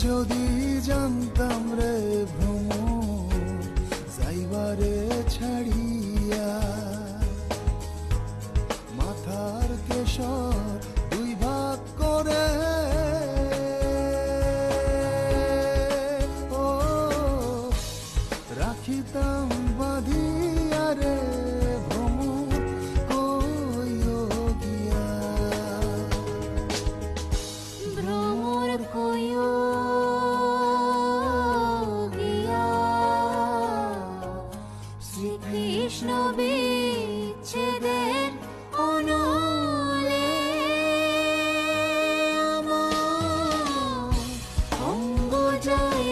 যদি জানতাম রে ভ্রমর যাইবারে ছাড়িয়া, মাথার কেশর দুই ভাগ করে ও রাখিতাম বাঁধিয়া রে ভ্রমর কইও গিয়া। ভ্রমর কইও গিয়া, শ্রীকৃষ্ণ বিচ্ছেদের অনলে আমার অঙ্গ যায়